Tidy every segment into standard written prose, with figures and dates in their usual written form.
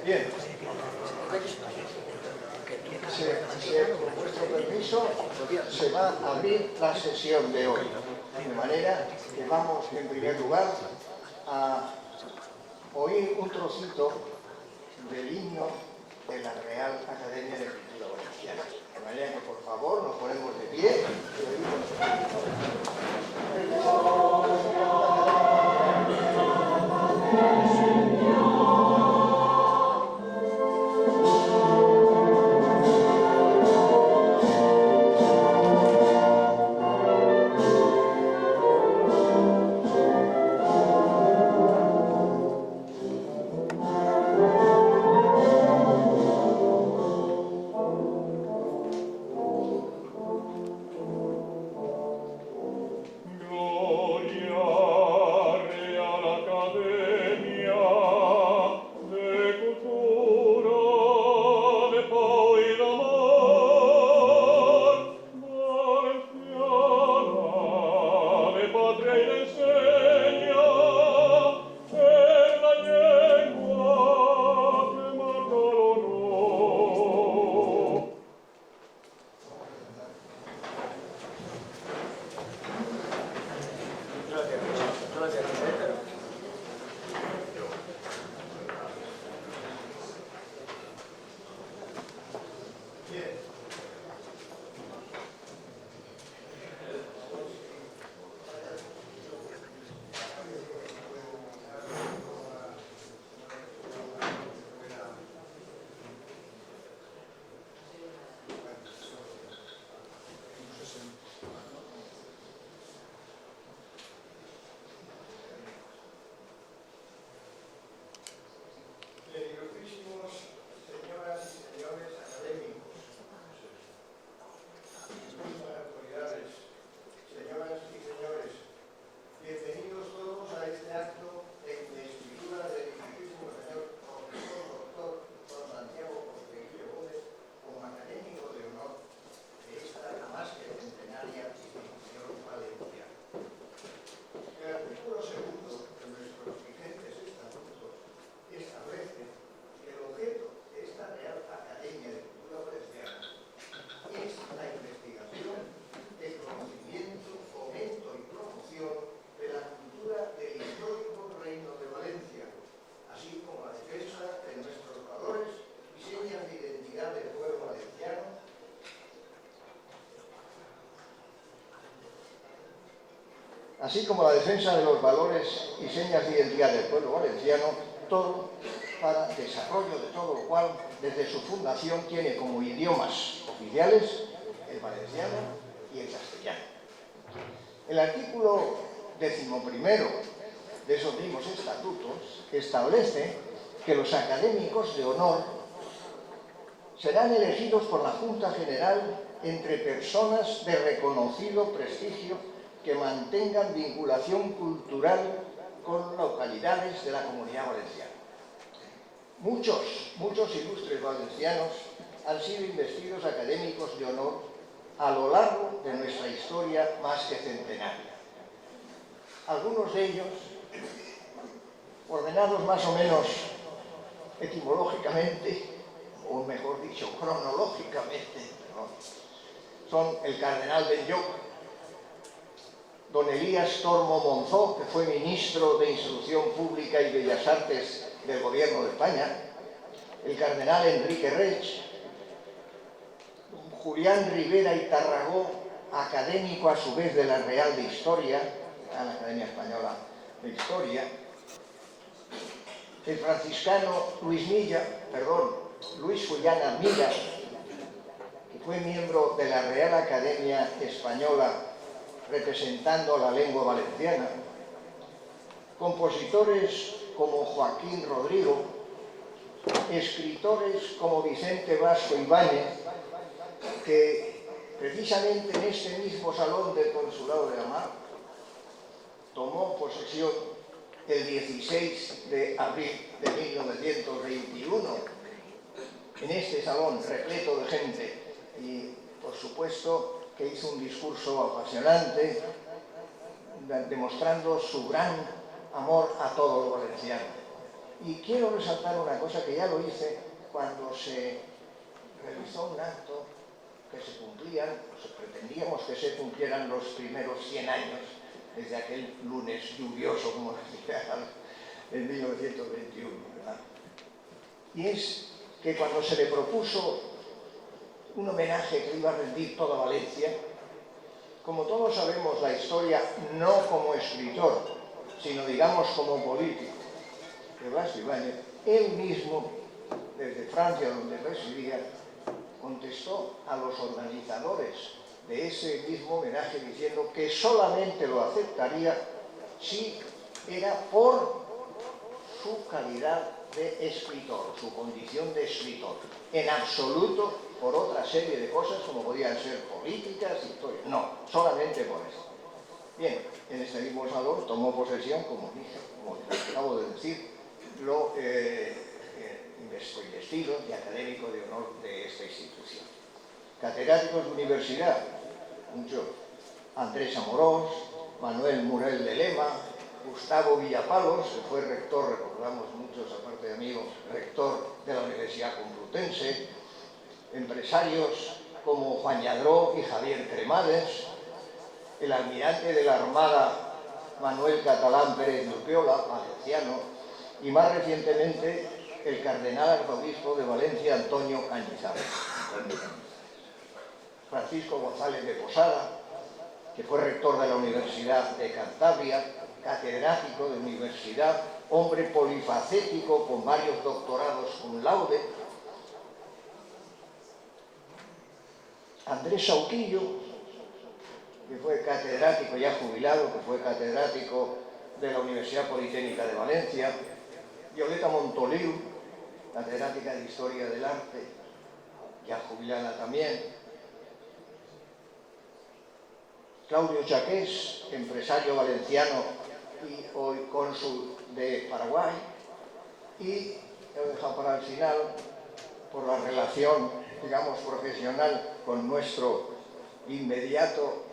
Bien. Con vuestro permiso, se va a abrir la sesión de hoy. De manera que vamos, en primer lugar, a oír un trocito del himno de la Real Academia de Cultura Valenciana. De manera que, por favor, nos ponemos de pie y oímos así como la defensa de los valores y señas de identidad del pueblo valenciano, todo para desarrollo de todo lo cual, desde su fundación, tiene como idiomas oficiales el valenciano y el castellano. El artículo 11º de esos mismos estatutos establece que los académicos de honor serán elegidos por la Junta General entre personas de reconocido prestigio que mantengan vinculación cultural con localidades de la Comunidad Valenciana. Muchos ilustres valencianos han sido investidos académicos de honor a lo largo de nuestra historia más que centenaria. Algunos de ellos, ordenados más o menos etimológicamente, o mejor dicho, cronológicamente, son el cardenal Benlloch, don Elías Tormo Monzó, que fue ministro de Instrucción Pública y Bellas Artes del Gobierno de España, el cardenal Enrique Reig, don Julián Rivera y Tarragó, académico a su vez de la Real de Historia, la Academia Española de Historia, el franciscano Luis Fullana Milla, que fue miembro de la Real Academia Española representando la lengua valenciana, compositores como Joaquín Rodrigo, escritores como Vicente Vasco Ibáñez, que precisamente en este mismo salón del Consulado de la Mar tomó posesión el 16 de abril de 1921, en este salón repleto de gente y, por supuesto, que hizo un discurso apasionante, demostrando su gran amor a todo lo valenciano. Y quiero resaltar una cosa que ya lo hice cuando se realizó un acto que se cumplían, pretendíamos que se cumplieran los primeros 100 años desde aquel lunes lluvioso, como decía, en 1921, ¿verdad? Y es que cuando se le propuso un homenaje que iba a rendir toda Valencia, como todos sabemos la historia, no como escritor, sino digamos como político, de Blas Ibáñez, él mismo, desde Francia, donde residía, contestó a los organizadores de ese mismo homenaje diciendo que solamente lo aceptaría si era por su calidad de escritor, su condición de escritor, en absoluto por otra serie de cosas como podían ser políticas, historias, no, solamente por eso. Bien, en este mismo salón tomó posesión, como dije, como acabo de decir, lo investido y académico de honor de esta institución. Catedráticos de universidad, muchos, Andrés Amorós, Manuel Murel de Lema, Gustavo Villapalos, que fue rector, recordamos muchos, aparte de amigos, rector de la Universidad Complutense, empresarios como Juan Lladró y Javier Cremades, el almirante de la Armada Manuel Catalán Pérez Lupiola, valenciano, y más recientemente el cardenal arzobispo de Valencia, Antonio Cañizares. Francisco González de Posada, que fue rector de la Universidad de Cantabria, catedrático de universidad, hombre polifacético con varios doctorados cum laude. Andrés Sauquillo, que fue catedrático ya jubilado, que fue catedrático de la Universidad Politécnica de Valencia. Violeta Montoliu, catedrática de Historia del Arte, ya jubilada también. Claudio Chaqués, empresario valenciano y hoy cónsul de Paraguay. Y he dejado para el final, por la relación, digamos, profesional con nuestro inmediato,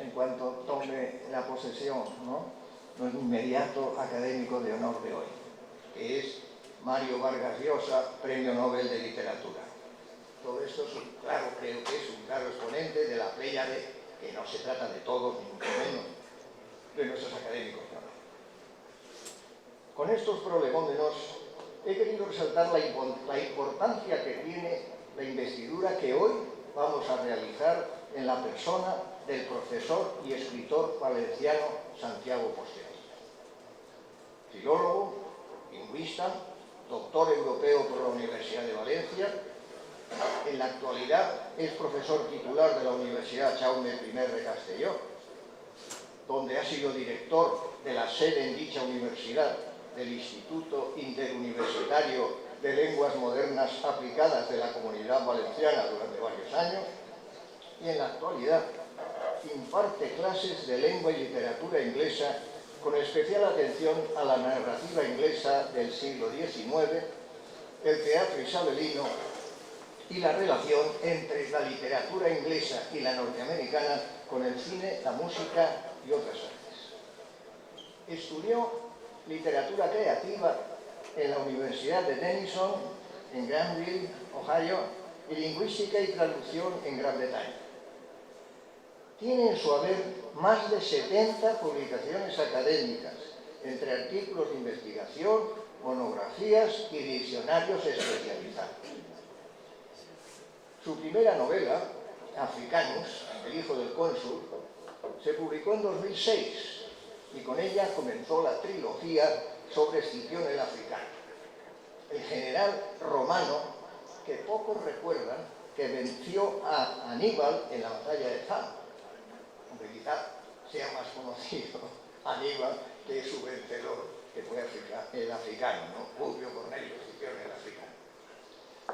en cuanto tome la posesión, nuestro inmediato académico de honor de hoy, que es Mario Vargas Llosa, Premio Nobel de Literatura. Todo esto es creo que es un claro exponente de la pléyade, que no se trata de todos, ni mucho menos, de nuestros académicos. Con estos prolegómenos he querido resaltar la importancia que tiene la investidura que hoy vamos a realizar en la persona del profesor y escritor valenciano Santiago Postier. Filólogo, lingüista, doctor europeo por la Universidad de Valencia. En la actualidad es profesor titular de la Universidad Jaume I de Castelló, donde ha sido director de la sede en dicha universidad del Instituto Interuniversitario de Lenguas Modernas Aplicadas de la Comunidad Valenciana durante varios años, y en la actualidad imparte clases de lengua y literatura inglesa con especial atención a la narrativa inglesa del siglo XIX, el teatro isabelino y la relación entre la literatura inglesa y la norteamericana con el cine, la música y otras artes. Estudió literatura creativa en la Universidad de Denison, en Granville, Ohio, y lingüística y traducción en Gran Bretaña. Tiene en su haber más de 70 publicaciones académicas, entre artículos de investigación, monografías y diccionarios especializados. Su primera novela, Africanus, el hijo del cónsul, se publicó en 2006 y con ella comenzó la trilogía sobre Escipión el africano, el general romano que pocos recuerdan que venció a Aníbal en la batalla de Zama, aunque quizá sea más conocido Aníbal que su vencedor, que fue el africano, Publio Cornelio Escipión el africano.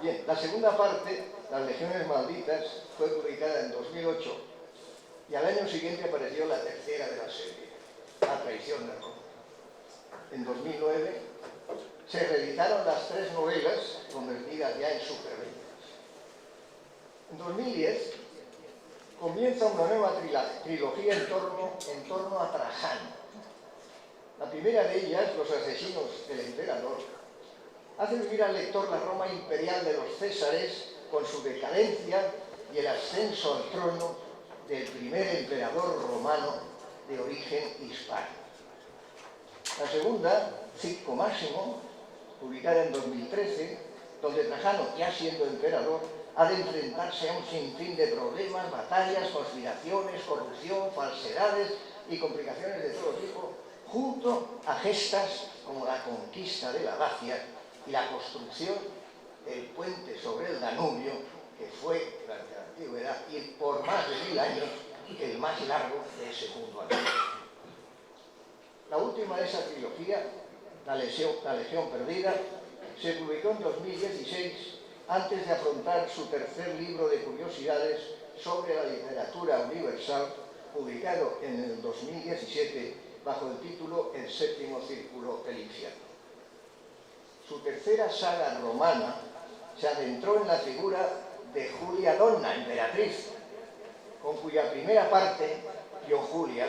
Bien, la segunda parte, Las legiones malditas, fue publicada en 2008 y al año siguiente apareció la tercera de la serie, La traición de Roma. En 2009 se reeditaron las 3 novelas convertidas ya en superventas. En 2010 comienza una nueva trilogía en torno a Trajano. La primera de ellas, Los asesinos del emperador, hace vivir al lector la Roma imperial de los Césares con su decadencia y el ascenso al trono del primer emperador romano de origen hispano. La segunda, Circo Máximo, publicada en 2013, donde Trajano, ya siendo emperador, ha de enfrentarse a un sinfín de problemas, batallas, conspiraciones, corrupción, falsedades y complicaciones de todo tipo, junto a gestas como la conquista de la Dacia y la construcción del puente sobre el Danubio, que fue, durante la antigüedad y por más de 1000 años, el más largo de ese mundo antiguo. La última de esa trilogía, La Legión Perdida, se publicó en 2016, antes de afrontar su tercer libro de curiosidades sobre la literatura universal, publicado en el 2017 bajo el título El séptimo círculo del infierno. Su tercera saga romana se adentró en la figura de Julia Donna, emperatriz, con cuya primera parte, Yo Julia,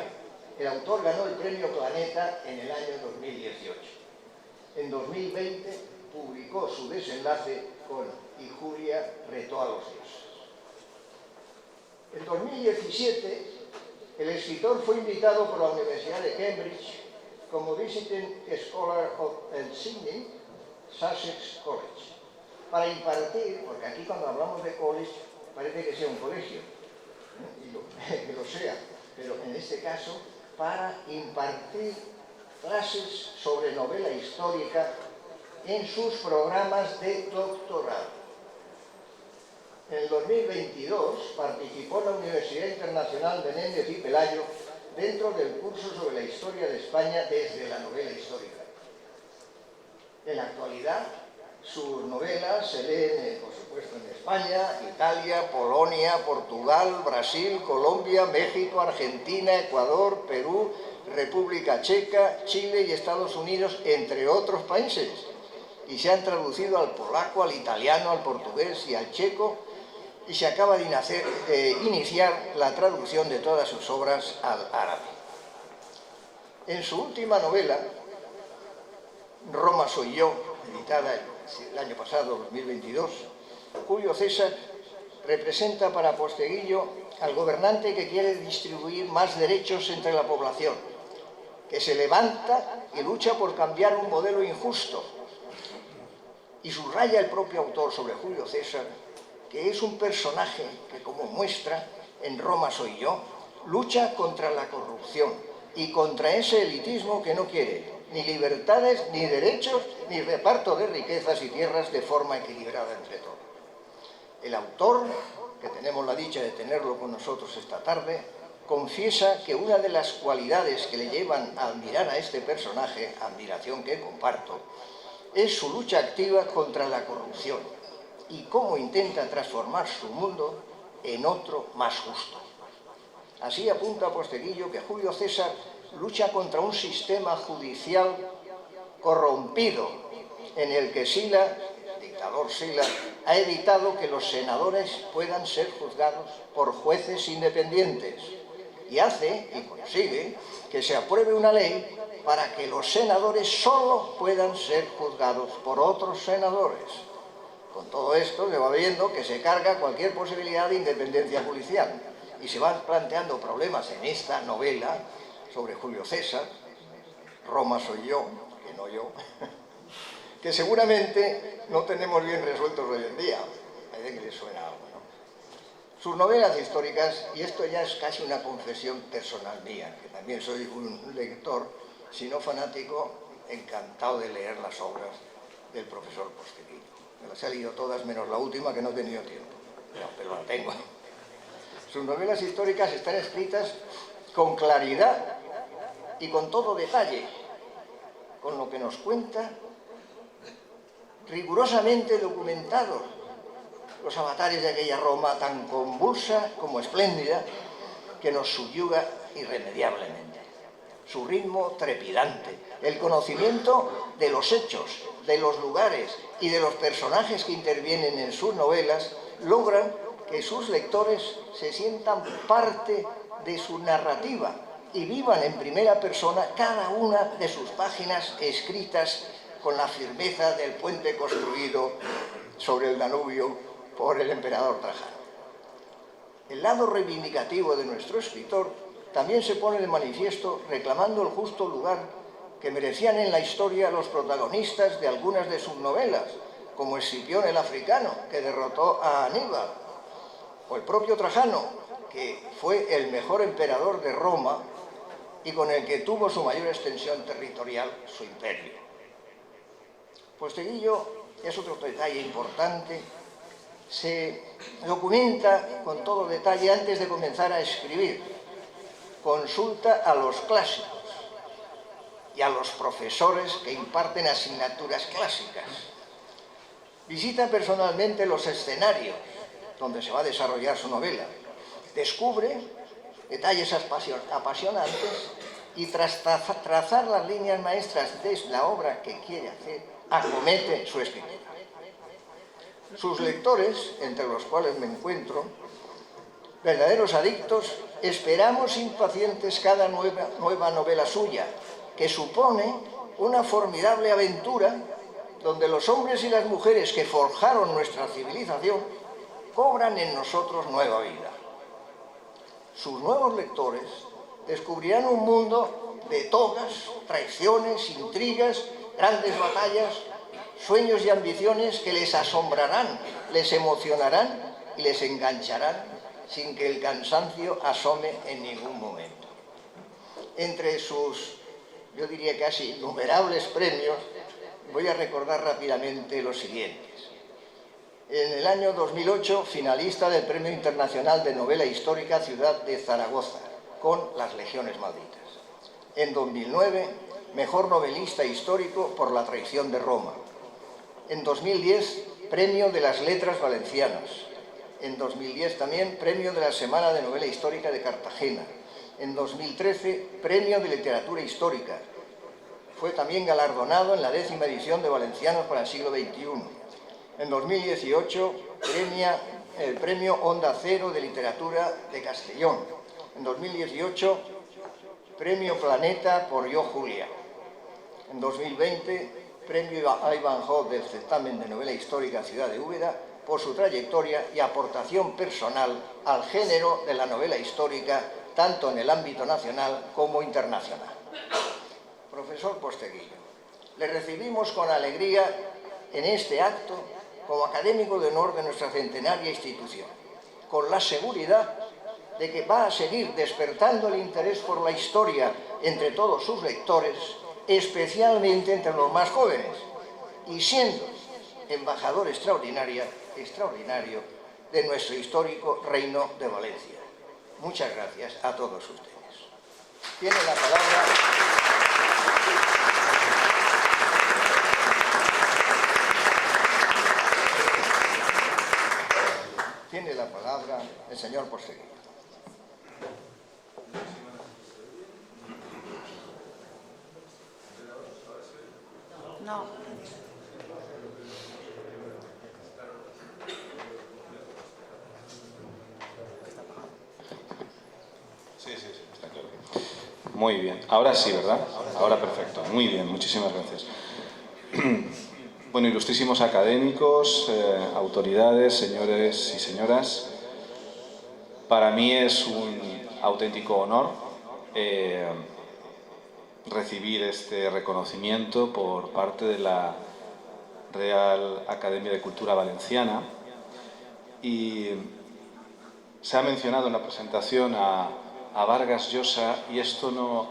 el autor ganó el premio Planeta en el año 2018. En 2020 publicó su desenlace con Y Julia retó a los dioses. En 2017, el escritor fue invitado por la Universidad de Cambridge como Visiting Scholar of el Sydney Sussex College, para impartir, porque aquí cuando hablamos de college parece que sea un colegio, y que lo sea, pero en este caso para impartir clases sobre novela histórica en sus programas de doctorado. En el 2022 participó en la Universidad Internacional Menéndez y Pelayo dentro del curso sobre la historia de España desde la novela histórica. En la actualidad, sus novelas se leen, por supuesto, en España, Italia, Polonia, Portugal, Brasil, Colombia, México, Argentina, Ecuador, Perú, República Checa, Chile y Estados Unidos, entre otros países, y se han traducido al polaco, al italiano, al portugués y al checo, y se acaba de iniciar la traducción de todas sus obras al árabe. En su última novela, Roma soy yo, editada el año pasado, 2022, Julio César representa para Posteguillo al gobernante que quiere distribuir más derechos entre la población, que se levanta y lucha por cambiar un modelo injusto. Y subraya el propio autor sobre Julio César que es un personaje que, como muestra en Roma soy yo, lucha contra la corrupción y contra ese elitismo que no quiere ni libertades, ni derechos, ni reparto de riquezas y tierras de forma equilibrada entre todos. El autor, que tenemos la dicha de tenerlo con nosotros esta tarde, confiesa que una de las cualidades que le llevan a admirar a este personaje, admiración que comparto, es su lucha activa contra la corrupción y cómo intenta transformar su mundo en otro más justo. Así apunta Posteguillo que Julio César lucha contra un sistema judicial corrompido en el que Sila, dictador Sila, ha evitado que los senadores puedan ser juzgados por jueces independientes y hace y consigue que se apruebe una ley para que los senadores solo puedan ser juzgados por otros senadores. Con todo esto se va viendo que se carga cualquier posibilidad de independencia judicial y se van planteando problemas en esta novela sobre Julio César, Roma soy yo, que no yo, que seguramente no tenemos bien resueltos hoy en día. Parece que les suena algo, ¿no? Sus novelas históricas, y esto ya es casi una confesión personal mía, que también soy un lector, si no fanático, encantado de leer las obras del profesor Posteguillo. Me las he leído todas, menos la última, que no he tenido tiempo, pero la tengo. Sus novelas históricas están escritas con claridad y con todo detalle, con lo que nos cuenta, rigurosamente documentados los avatares de aquella Roma tan convulsa como espléndida que nos subyuga irremediablemente. Su ritmo trepidante, el conocimiento de los hechos, de los lugares y de los personajes que intervienen en sus novelas logran que sus lectores se sientan parte de su narrativa y vivan en primera persona cada una de sus páginas escritas con la firmeza del puente construido sobre el Danubio por el emperador Trajano. El lado reivindicativo de nuestro escritor también se pone de manifiesto reclamando el justo lugar que merecían en la historia los protagonistas de algunas de sus novelas, como Escipión el Africano, que derrotó a Aníbal, o el propio Trajano, que fue el mejor emperador de Roma y con el que tuvo su mayor extensión territorial, su imperio. Posteguillo es otro detalle importante. Se documenta con todo detalle antes de comenzar a escribir. Consulta a los clásicos y a los profesores que imparten asignaturas clásicas. Visita personalmente los escenarios donde se va a desarrollar su novela. Descubre detalles apasionantes y tras trazar las líneas maestras de la obra que quiere hacer, acomete su escritura. Sus lectores, entre los cuales me encuentro, verdaderos adictos, esperamos impacientes cada nueva novela suya, que supone una formidable aventura donde los hombres y las mujeres que forjaron nuestra civilización cobran en nosotros nueva vida. Sus nuevos lectores descubrirán un mundo de togas, traiciones, intrigas, grandes batallas, sueños y ambiciones que les asombrarán, les emocionarán y les engancharán sin que el cansancio asome en ningún momento. Entre sus, yo diría casi innumerables premios, voy a recordar rápidamente los siguientes. En el año 2008, finalista del Premio Internacional de Novela Histórica Ciudad de Zaragoza, con Las Legiones Malditas. En 2009, mejor novelista histórico por La traición de Roma. En 2010, Premio de las Letras Valencianas. En 2010 también, Premio de la Semana de Novela Histórica de Cartagena. En 2013, Premio de Literatura Histórica. Fue también galardonado en la 10ª edición de Valencianos para el siglo XXI. En 2018, el Premio Onda Cero de Literatura de Castellón. En 2018, Premio Planeta por Yo Julia. En 2020, Premio Ivanhoe del Certamen de Novela Histórica Ciudad de Úbeda por su trayectoria y aportación personal al género de la novela histórica, tanto en el ámbito nacional como internacional. Profesor Posteguillo, le recibimos con alegría en este acto como académico de honor de nuestra centenaria institución, con la seguridad de que va a seguir despertando el interés por la historia entre todos sus lectores, especialmente entre los más jóvenes, y siendo embajador extraordinario de nuestro histórico Reino de Valencia. Muchas gracias a todos ustedes. Tiene la palabra el señor Posteguillo. No. Sí, está claro. Muy bien. Ahora sí, ¿verdad? Ahora perfecto. Muy bien, muchísimas gracias. Bueno, ilustrísimos académicos, autoridades, señores y señoras, para mí es un auténtico honor recibir este reconocimiento por parte de la Real Academia de Cultura Valenciana. Y se ha mencionado en la presentación a Vargas Llosa, y esto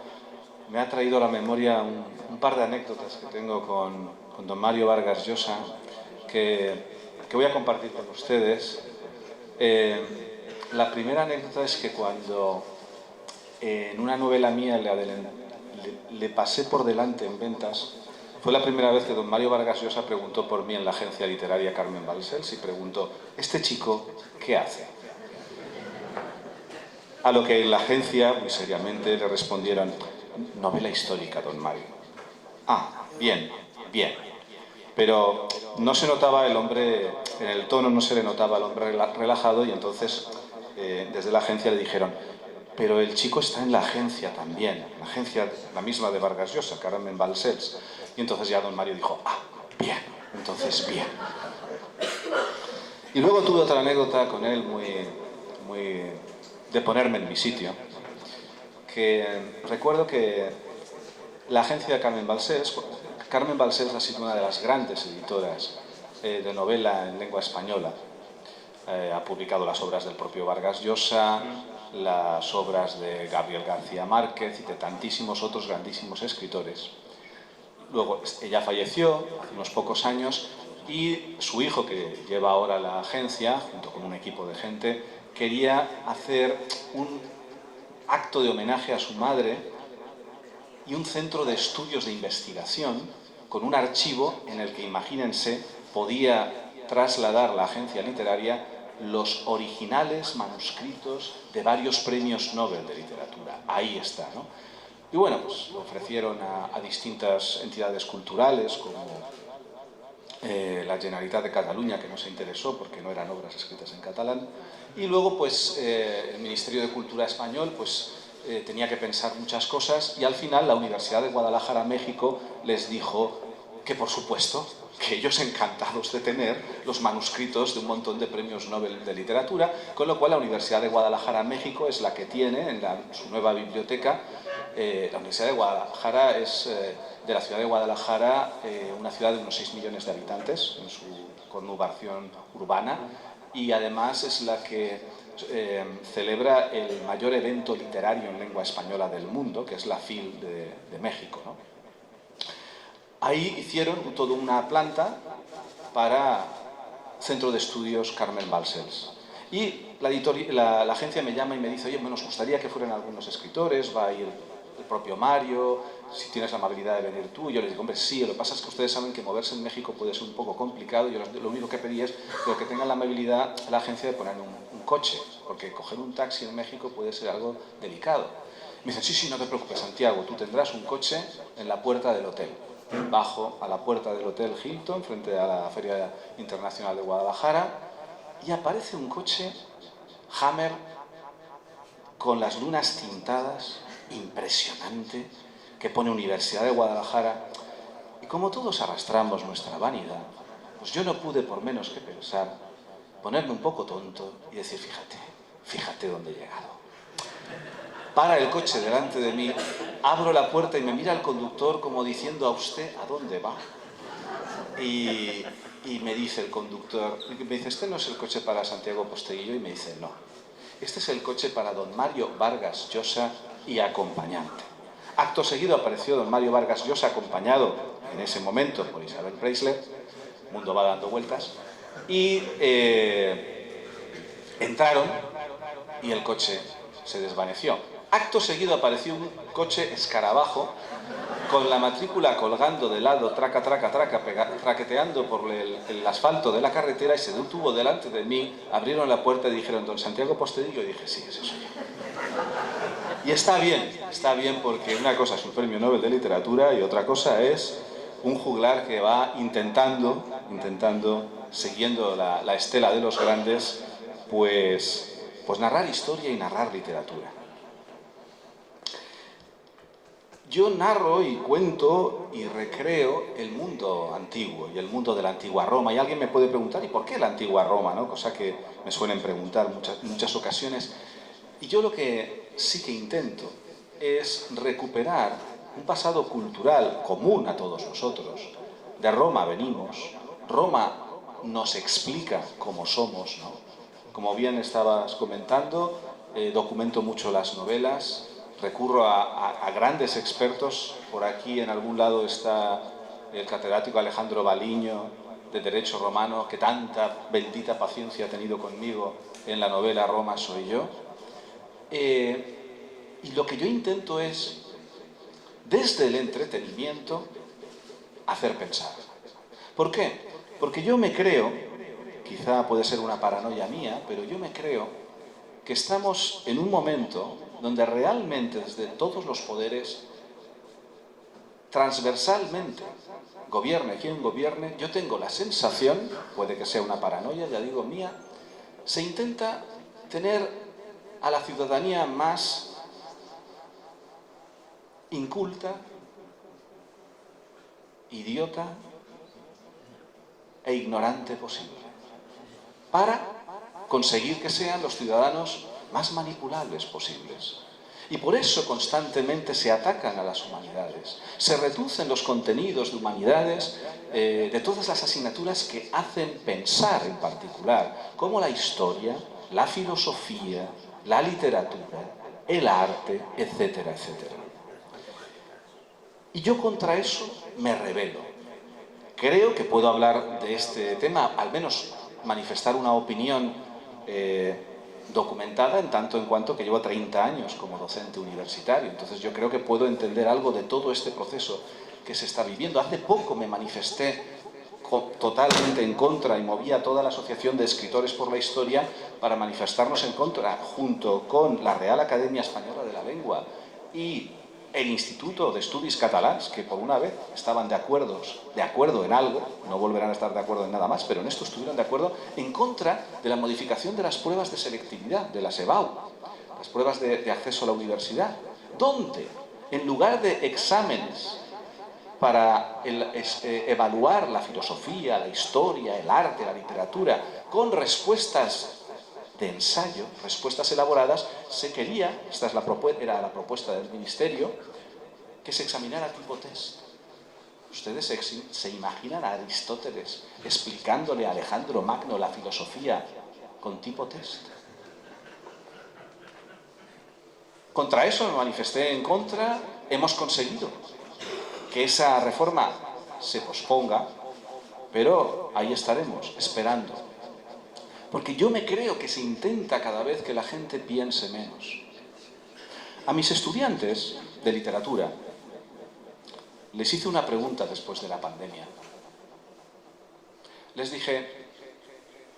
me ha traído a la memoria un par de anécdotas que tengo con don Mario Vargas Llosa, que voy a compartir con ustedes. La primera anécdota es que cuando en una novela mía le pasé por delante en ventas, fue la primera vez que don Mario Vargas Llosa preguntó por mí en la agencia literaria Carmen Balcells y preguntó: ¿este chico qué hace? A lo que en la agencia, muy seriamente, le respondieron: novela histórica, don Mario. Ah, bien, bien. Pero no se notaba el hombre, en el tono no se le notaba al hombre relajado, y entonces desde la agencia le dijeron: pero el chico está en la agencia también, la agencia, la misma de Vargas Llosa, Carmen Balcells. Y entonces ya don Mario dijo, ah, bien, entonces bien. Y luego tuve otra anécdota con él muy de ponerme en mi sitio, que recuerdo que la agencia de Carmen Balcells ha sido una de las grandes editoras de novela en lengua española. Ha publicado las obras del propio Vargas Llosa, las obras de Gabriel García Márquez y de tantísimos otros grandísimos escritores. Luego ella falleció hace unos pocos años y su hijo, que lleva ahora la agencia, junto con un equipo de gente, quería hacer un acto de homenaje a su madre y un centro de estudios de investigación con un archivo en el que, imagínense, podía trasladar la agencia literaria los originales manuscritos de varios premios Nobel de literatura. Ahí está, ¿no? Y bueno, pues lo ofrecieron a distintas entidades culturales, como la Generalitat de Cataluña, que no se interesó porque no eran obras escritas en catalán, y luego pues el Ministerio de Cultura español pues tenía que pensar muchas cosas, y al final la Universidad de Guadalajara, México, les dijo que por supuesto, que ellos encantados de tener los manuscritos de un montón de premios Nobel de literatura, con lo cual la Universidad de Guadalajara, México, es la que tiene en su nueva biblioteca. La Universidad de Guadalajara es de la ciudad de Guadalajara una ciudad de unos 6 millones de habitantes en su conurbación urbana, y además es la que celebra el mayor evento literario en lengua española del mundo, que es la FIL de México, ¿no? Ahí hicieron toda una planta para Centro de Estudios Carmen Balcells. Y la agencia me llama y me dice, oye, nos gustaría que fueran algunos escritores, va a ir el propio Mario, si tienes la amabilidad de venir tú. Y yo les digo, hombre, sí, lo que pasa es que ustedes saben que moverse en México puede ser un poco complicado. Yo lo único que pedí es que tengan la amabilidad la agencia de poner un coche, porque coger un taxi en México puede ser algo delicado. Me dicen, sí, no te preocupes, Santiago, tú tendrás un coche en la puerta del hotel. Bajo a la puerta del Hotel Hilton, frente a la Feria Internacional de Guadalajara, y aparece un coche Hammer con las lunas tintadas, impresionante, que pone Universidad de Guadalajara. Y como todos arrastramos nuestra vanidad, pues yo no pude por menos que pensar, ponerme un poco tonto y decir, fíjate dónde he llegado. Para el coche delante de mí, abro la puerta y me mira el conductor como diciendo, ¿a usted a dónde va? Y me dice el conductor, me dice, este no es el coche para Santiago Posteguillo, y me dice, no, este es el coche para don Mario Vargas Llosa y acompañante. Acto seguido apareció don Mario Vargas Llosa, acompañado en ese momento por Isabel Preisler, el mundo va dando vueltas, y entraron y el coche se desvaneció. Acto seguido apareció un coche escarabajo con la matrícula colgando de lado, traca, traqueteando por el asfalto de la carretera, y se detuvo delante de mí, abrieron la puerta y dijeron, don Santiago Posteguillo, y dije, sí, ese soy yo. Y está bien, porque una cosa es un premio Nobel de literatura y otra cosa es un juglar que va intentando, siguiendo la estela de los grandes, pues narrar historia y narrar literatura. Yo narro y cuento y recreo el mundo antiguo y el mundo de la antigua Roma. Y alguien me puede preguntar, ¿y por qué la antigua Roma? ¿No? Cosa que me suelen preguntar muchas ocasiones. Y yo lo que sí que intento es recuperar un pasado cultural común a todos nosotros. De Roma venimos, Roma nos explica cómo somos, ¿no? Como bien estabas comentando, documento mucho las novelas, recurro a grandes expertos. Por aquí en algún lado está el catedrático Alejandro Baliño, de Derecho Romano, que tanta bendita paciencia ha tenido conmigo en la novela Roma soy yo. Y lo que yo intento es, desde el entretenimiento, hacer pensar. ¿Por qué? Porque yo me creo, quizá puede ser una paranoia mía, pero yo me creo que estamos en un momento donde realmente desde todos los poderes, transversalmente, gobierne quien gobierne, yo tengo la sensación, puede que sea una paranoia, ya digo mía, se intenta tener a la ciudadanía más inculta, idiota e ignorante posible, para conseguir que sean los ciudadanos más manipulables posibles. Y por eso constantemente se atacan a las humanidades, se reducen los contenidos de humanidades de todas las asignaturas que hacen pensar en particular, como la historia, la filosofía, la literatura, el arte, etcétera, etcétera. Y yo contra eso me rebelo. Creo que puedo hablar de este tema, al menos manifestar una opinión documentada en tanto en cuanto que llevo 30 años como docente universitario. Entonces yo creo que puedo entender algo de todo este proceso que se está viviendo. Hace poco me manifesté totalmente en contra y moví a toda la Asociación de Escritores por la Historia para manifestarnos en contra, junto con la Real Academia Española de la Lengua y el Instituto de Estudis Catalans, que por una vez estaban de acuerdo en algo, no volverán a estar de acuerdo en nada más, pero en esto estuvieron de acuerdo, en contra de la modificación de las pruebas de selectividad, de las EBAU, las pruebas de acceso a la universidad, donde en lugar de exámenes para evaluar la filosofía, la historia, el arte, la literatura, con respuestas de ensayo, respuestas elaboradas, se quería, era la propuesta del Ministerio, que se examinara tipo test. Ustedes se imaginan a Aristóteles explicándole a Alejandro Magno la filosofía con tipo test. Contra eso me manifesté en contra. Hemos conseguido que esa reforma se posponga, pero ahí estaremos, esperando. Porque yo me creo que se intenta cada vez que la gente piense menos. A mis estudiantes de literatura les hice una pregunta después de la pandemia. Les dije,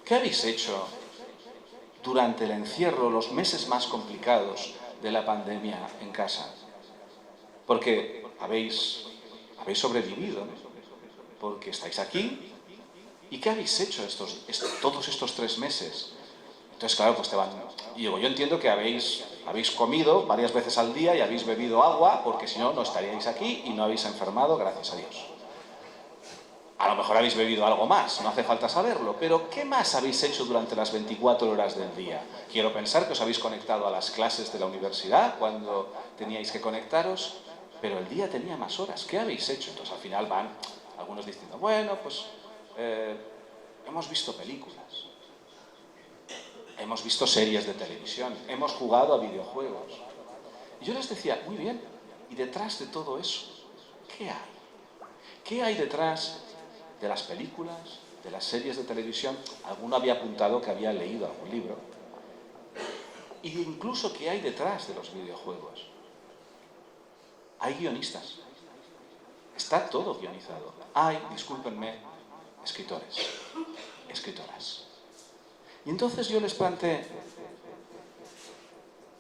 ¿qué habéis hecho durante el encierro, los meses más complicados de la pandemia en casa? Porque habéis sobrevivido, ¿no? Porque estáis aquí. ¿Y qué habéis hecho todos estos 3 meses? Entonces, claro, pues te van... Y digo, yo entiendo que habéis comido varias veces al día y habéis bebido agua, porque si no, no estaríais aquí y no habéis enfermado, gracias a Dios. A lo mejor habéis bebido algo más, no hace falta saberlo, pero ¿qué más habéis hecho durante las 24 horas del día? Quiero pensar que os habéis conectado a las clases de la universidad cuando teníais que conectaros, pero el día tenía más horas. ¿Qué habéis hecho? Entonces, al final van algunos diciendo, bueno, pues... hemos visto películas, hemos visto series de televisión, hemos jugado a videojuegos. Y yo les decía, muy bien, ¿y detrás de todo eso qué hay? ¿Qué hay detrás de las películas, de las series de televisión? Alguno había apuntado que había leído algún libro. Y incluso ¿qué hay detrás de los videojuegos? Hay guionistas. Está todo guionizado. Hay, discúlpenme, escritores, escritoras. Y entonces yo les planteé,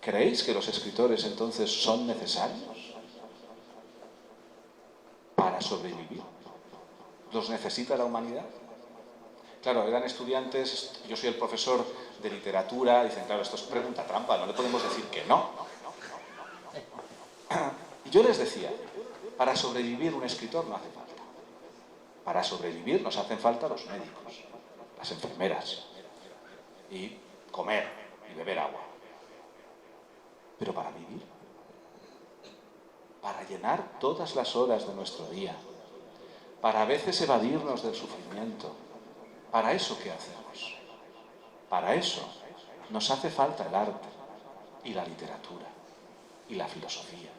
¿creéis que los escritores entonces son necesarios para sobrevivir? ¿Los necesita la humanidad? Claro, eran estudiantes, yo soy el profesor de literatura, dicen, claro, esto es pregunta trampa, no le podemos decir que no. Y yo les decía, para sobrevivir un escritor no hace falta. Para sobrevivir nos hacen falta los médicos, las enfermeras, y comer y beber agua. Pero para vivir, para llenar todas las horas de nuestro día, para a veces evadirnos del sufrimiento, ¿para eso qué hacemos? Para eso nos hace falta el arte y la literatura y la filosofía.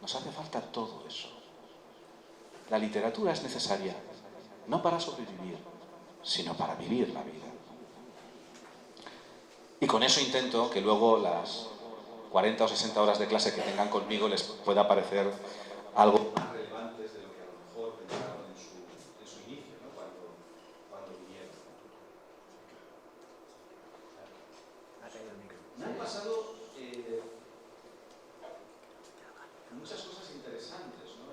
Nos hace falta todo eso. La literatura es necesaria no para sobrevivir, sino para vivir la vida. Y con eso intento que luego las 40 o 60 horas de clase que tengan conmigo les pueda parecer algo más relevantes de lo que a lo mejor pensaron en su inicio, ¿no? cuando vinieron. Me han pasado muchas cosas interesantes, ¿no?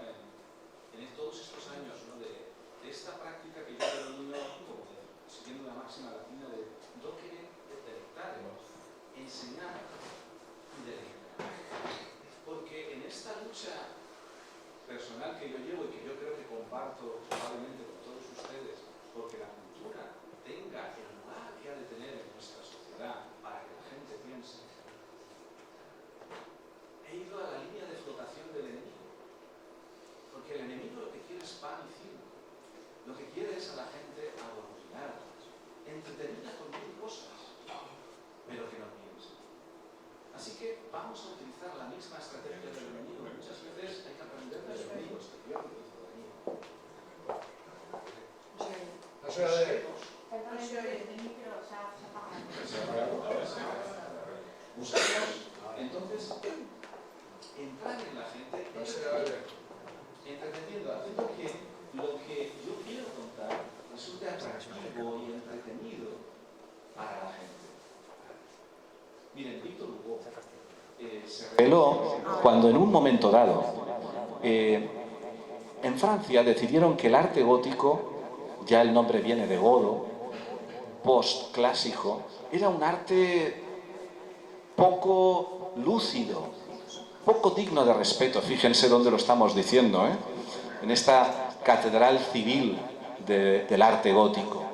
en todos estos años, ¿no? de esta práctica que yo he tenido, siguiendo la máxima latina de docere detectare, enseñar tradicional que yo llevo y que yo creo que comparto probablemente con todos ustedes, porque la cultura tenga el lugar que ha de tener en nuestra sociedad para que la gente piense, he ido a la línea de flotación del enemigo. Porque el enemigo lo que quiere es pan y circo. Lo que quiere es a la gente adormilada, entretenida con mil cosas, pero que no piense. Así que vamos a utilizar la misma estrategia del enemigo. Muchas veces hay que aprender de enemigos, que yo lo hizo de mí. Buscamos, entonces, entrar en la gente, entendiendo, haciendo que lo que yo quiero contar resulte atractivo y entretenido para la gente. Miren, Víctor Hugo se reveló cuando en un momento dado en Francia decidieron que el arte gótico, ya el nombre viene de godo, post-clásico, era un arte poco lúcido, poco digno de respeto. Fíjense dónde lo estamos diciendo, en esta catedral civil del arte gótico.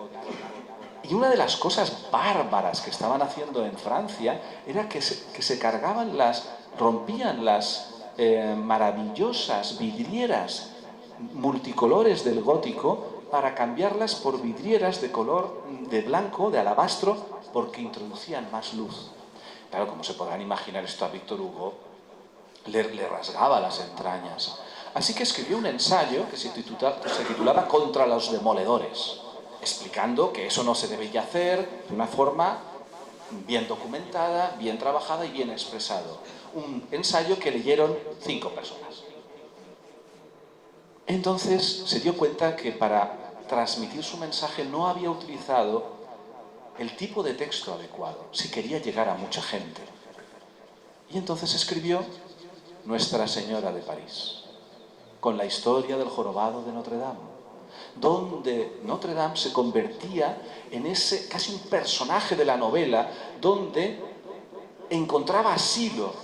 Y una de las cosas bárbaras que estaban haciendo en Francia era que se cargaban rompían las maravillosas vidrieras multicolores del gótico para cambiarlas por vidrieras de color de blanco, de alabastro, porque introducían más luz. Claro, como se podrán imaginar, esto a Víctor Hugo le rasgaba las entrañas. Así que escribió un ensayo que se titulaba Contra los demoledores, explicando que eso no se debía hacer de una forma bien documentada, bien trabajada y bien expresado. Un ensayo que leyeron 5 personas. Entonces se dio cuenta que para transmitir su mensaje no había utilizado el tipo de texto adecuado, si quería llegar a mucha gente. Y entonces escribió Nuestra Señora de París, con la historia del jorobado de Notre Dame, donde Notre Dame se convertía en ese casi un personaje de la novela, donde encontraba asilo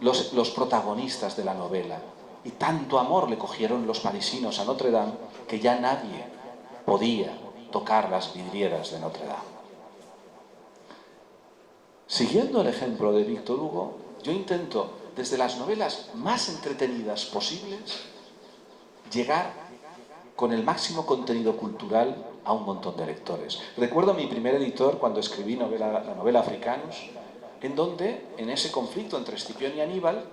los protagonistas de la novela. Y tanto amor le cogieron los parisinos a Notre Dame que ya nadie podía tocar las vidrieras de Notre Dame. Siguiendo el ejemplo de Víctor Hugo, yo intento, desde las novelas más entretenidas posibles, llegar con el máximo contenido cultural a un montón de lectores. Recuerdo a mi primer editor cuando escribí la novela Africanus, en donde, en ese conflicto entre Escipión y Aníbal,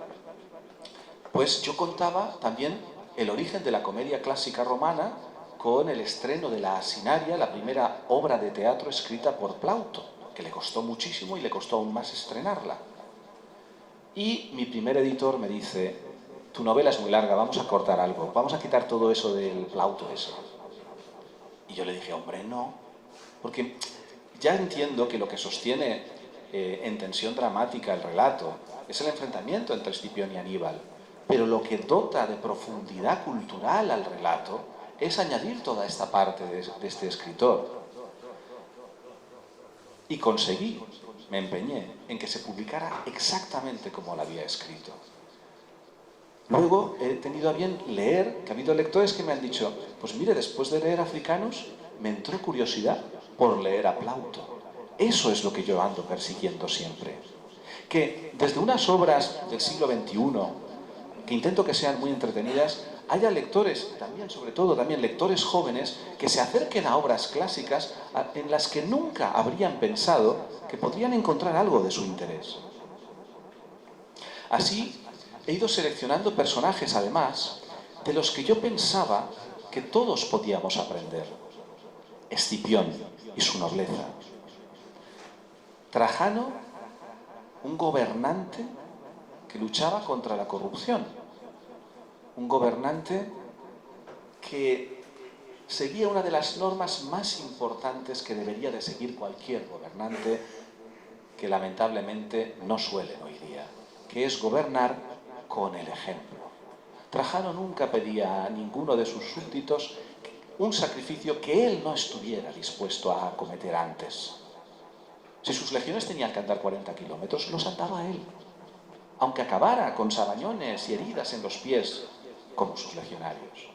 pues yo contaba también el origen de la comedia clásica romana con el estreno de la Asinaria, la primera obra de teatro escrita por Plauto, que le costó muchísimo y le costó aún más estrenarla. Y mi primer editor me dice, tu novela es muy larga, vamos a cortar algo, vamos a quitar todo eso del Plauto ese. Y yo le dije, hombre, no, porque ya entiendo que lo que sostiene en tensión dramática el relato es el enfrentamiento entre Escipión y Aníbal, pero lo que dota de profundidad cultural al relato es añadir toda esta parte de este escritor. Y conseguí, me empeñé en que se publicara exactamente como la había escrito. Luego he tenido a bien leer, que ha habido lectores que me han dicho, pues mire, después de leer Africanus, me entró curiosidad por leer a Plauto. Eso es lo que yo ando persiguiendo siempre. Que desde unas obras del siglo XXI, que intento que sean muy entretenidas, haya lectores, también, sobre todo también lectores jóvenes, que se acerquen a obras clásicas en las que nunca habrían pensado que podrían encontrar algo de su interés. Así, he ido seleccionando personajes, además, de los que yo pensaba que todos podíamos aprender. Escipión y su nobleza. Trajano, un gobernante que luchaba contra la corrupción. Un gobernante que seguía una de las normas más importantes que debería de seguir cualquier gobernante, que lamentablemente no suelen hoy día, que es gobernar con el ejemplo. Trajano nunca pedía a ninguno de sus súbditos un sacrificio que él no estuviera dispuesto a acometer antes. Si sus legiones tenían que andar 40 kilómetros, los andaba él, aunque acabara con sabañones y heridas en los pies. como sus legionarios.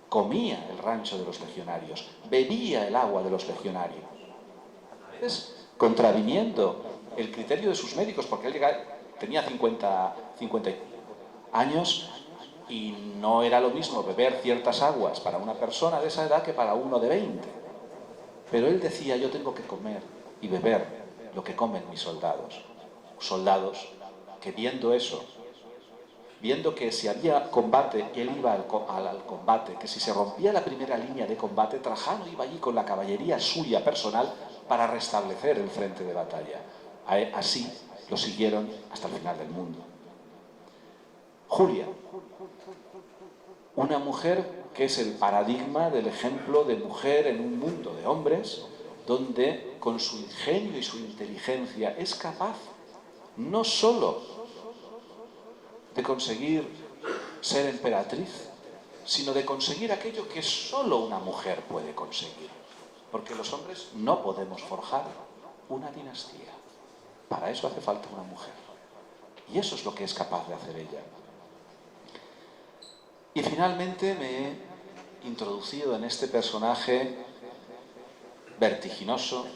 Comía el rancho de los legionarios, bebía el agua de los legionarios. Contraviniendo el criterio de sus médicos, porque él tenía 50 años y no era lo mismo beber ciertas aguas para una persona de esa edad que para uno de 20. Pero él decía, yo tengo que comer y beber lo que comen mis soldados. Soldados que viendo eso, viendo que si había combate, él iba al combate, que si se rompía la primera línea de combate, Trajano iba allí con la caballería suya personal para restablecer el frente de batalla. Así lo siguieron hasta el final del mundo. Julia, una mujer que es el paradigma del ejemplo de mujer en un mundo de hombres, donde con su ingenio y su inteligencia es capaz no solo de conseguir ser emperatriz, sino de conseguir aquello que solo una mujer puede conseguir. Porque los hombres no podemos forjar una dinastía. Para eso hace falta una mujer. Y eso es lo que es capaz de hacer ella. Y finalmente me he introducido en este personaje vertiginoso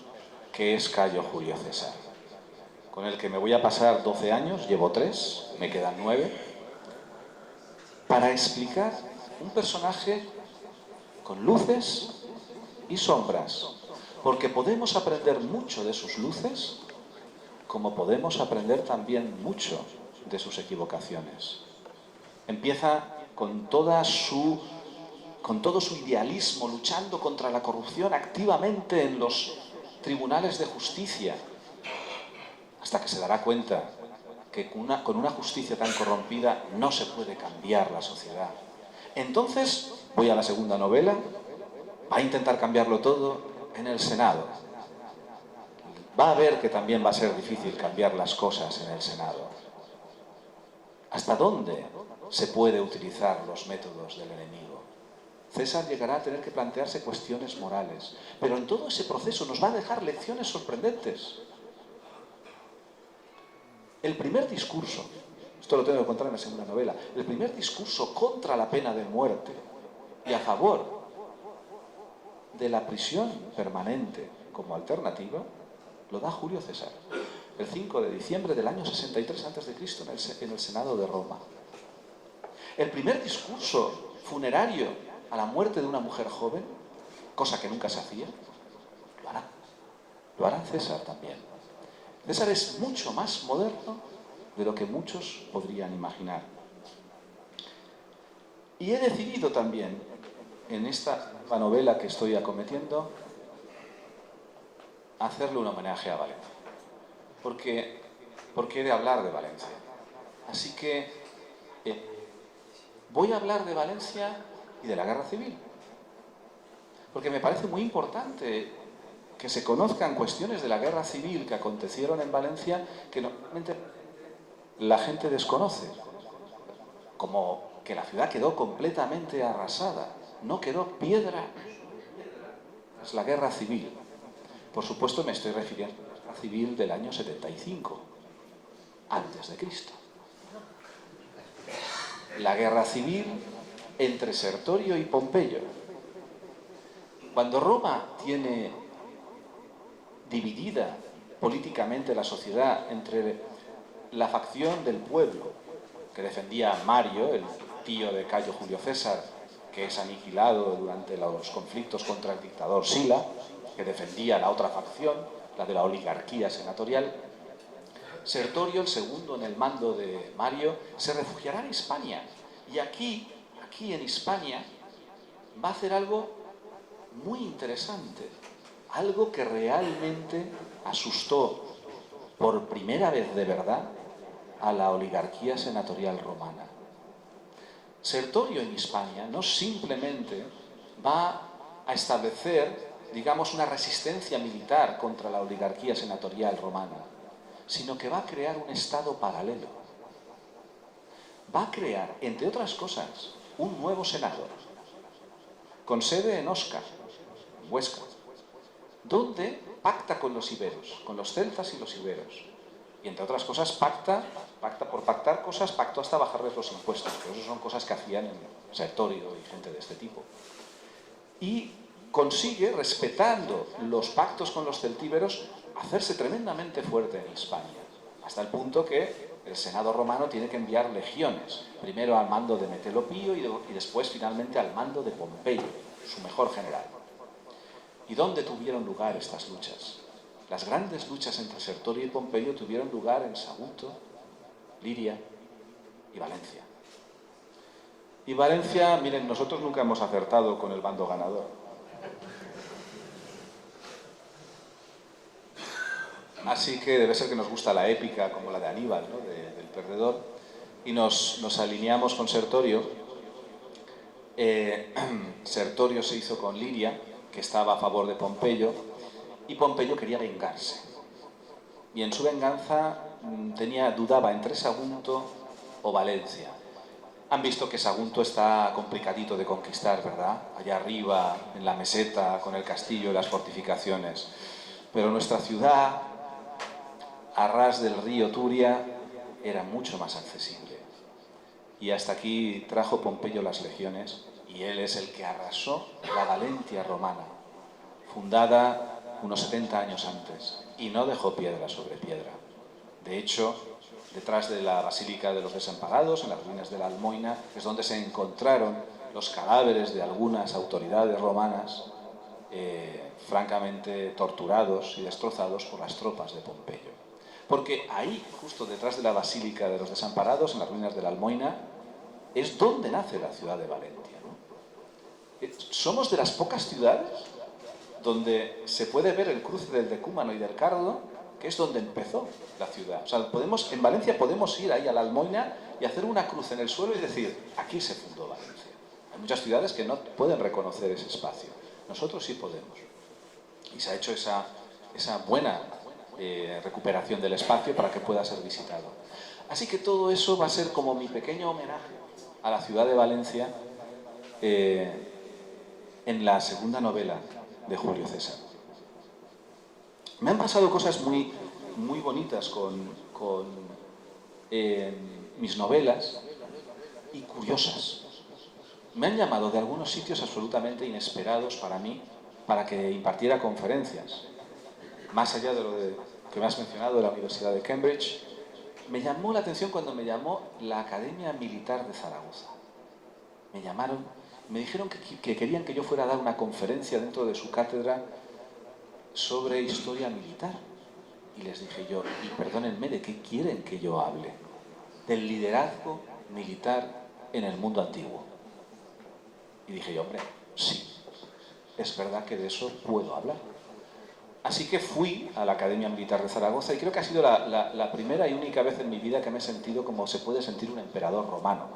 que es Cayo Julio César, con el que me voy a pasar 12 años, llevo 3, me quedan 9, para explicar un personaje con luces y sombras, porque podemos aprender mucho de sus luces, como podemos aprender también mucho de sus equivocaciones. Empieza con todo su idealismo, luchando contra la corrupción activamente en los tribunales de justicia, hasta que se dará cuenta que con una justicia tan corrompida no se puede cambiar la sociedad. Entonces, voy a la segunda novela, va a intentar cambiarlo todo en el Senado. Va a ver que también va a ser difícil cambiar las cosas en el Senado. ¿Hasta dónde se puede utilizar los métodos del enemigo? César llegará a tener que plantearse cuestiones morales, pero en todo ese proceso nos va a dejar lecciones sorprendentes. El primer discurso, esto lo tengo que contar en la segunda novela, el primer discurso contra la pena de muerte y a favor de la prisión permanente como alternativa, lo da Julio César, el 5 de diciembre del año 63 a.C. en el Senado de Roma. El primer discurso funerario a la muerte de una mujer joven, cosa que nunca se hacía, lo hará César también. César es mucho más moderno de lo que muchos podrían imaginar. Y he decidido también, en esta novela que estoy acometiendo, hacerle un homenaje a Valencia. Porque he de hablar de Valencia. Así que voy a hablar de Valencia y de la Guerra Civil. Porque me parece muy importante que se conozcan cuestiones de la Guerra Civil que acontecieron en Valencia que normalmente la gente desconoce. Como que la ciudad quedó completamente arrasada, no quedó piedra. Es la Guerra Civil. Por supuesto me estoy refiriendo a la Guerra Civil del año 75, antes de Cristo. La Guerra Civil entre Sertorio y Pompeyo. Cuando Roma tiene dividida políticamente la sociedad entre la facción del pueblo, que defendía a Mario, el tío de Cayo Julio César, que es aniquilado durante los conflictos contra el dictador Sila, que defendía la otra facción, la de la oligarquía senatorial, Sertorio, el segundo en el mando de Mario, se refugiará en Hispania. Y aquí en Hispania, va a hacer algo muy interesante, algo que realmente asustó por primera vez de verdad a la oligarquía senatorial romana. Sertorio en Hispania no simplemente va a establecer, digamos, una resistencia militar contra la oligarquía senatorial romana, sino que va a crear un estado paralelo. Va a crear, entre otras cosas, un nuevo senado, con sede en Osca, Huesca, donde pacta con los iberos, con los celtas y los iberos. Y entre otras cosas pacta por pactar cosas, pactó hasta bajarles los impuestos, pero eso son cosas que hacían en Sertorio y gente de este tipo. Y consigue, respetando los pactos con los celtíberos, hacerse tremendamente fuerte en España, hasta el punto que el Senado romano tiene que enviar legiones, primero al mando de Metelo Pío y después finalmente al mando de Pompeyo, su mejor general. ¿Y dónde tuvieron lugar estas luchas? Las grandes luchas entre Sertorio y Pompeyo tuvieron lugar en Sagunto, Liria y Valencia. Y Valencia, miren, nosotros nunca hemos acertado con el bando ganador. Así que debe ser que nos gusta la épica, como la de Aníbal, ¿no? del perdedor, y nos alineamos con Sertorio. Sertorio se hizo con Liria, que estaba a favor de Pompeyo, y Pompeyo quería vengarse. Y en su venganza dudaba entre Sagunto o Valencia. Han visto que Sagunto está complicadito de conquistar, ¿verdad? Allá arriba, en la meseta, con el castillo y las fortificaciones. Pero nuestra ciudad, a ras del río Turia, era mucho más accesible. Y hasta aquí trajo Pompeyo las legiones, y él es el que arrasó la Valentia romana, fundada unos 70 años antes, y no dejó piedra sobre piedra. De hecho, detrás de la Basílica de los Desamparados, en las ruinas de la Almoina, es donde se encontraron los cadáveres de algunas autoridades romanas francamente torturados y destrozados por las tropas de Pompeyo. Porque ahí, justo detrás de la Basílica de los Desamparados, en las ruinas de la Almoina, es donde nace la ciudad de Valencia, ¿no? Somos de las pocas ciudades donde se puede ver el cruce del Decúmano y del Cardo, que es donde empezó la ciudad. O sea, en Valencia podemos ir ahí a la Almoina y hacer una cruz en el suelo y decir, aquí se fundó Valencia. Hay muchas ciudades que no pueden reconocer ese espacio. Nosotros sí podemos. Y se ha hecho esa buena recuperación del espacio para que pueda ser visitado. Así que todo eso va a ser como mi pequeño homenaje a la ciudad de Valencia en la segunda novela de Julio César. Me han pasado cosas muy, muy bonitas con mis novelas y curiosas. Me han llamado de algunos sitios absolutamente inesperados para mí para que impartiera conferencias. Más allá de lo que me has mencionado de la Universidad de Cambridge, me llamó la atención cuando me llamó la Academia Militar de Zaragoza. Me llamaron, me dijeron que querían que yo fuera a dar una conferencia dentro de su cátedra sobre historia militar. Y les dije yo, y perdónenme, ¿de qué quieren que yo hable? Del liderazgo militar en el mundo antiguo. Y dije yo, hombre, sí, es verdad que de eso puedo hablar. Así que fui a la Academia Militar de Zaragoza y creo que ha sido la primera y única vez en mi vida que me he sentido como se puede sentir un emperador romano.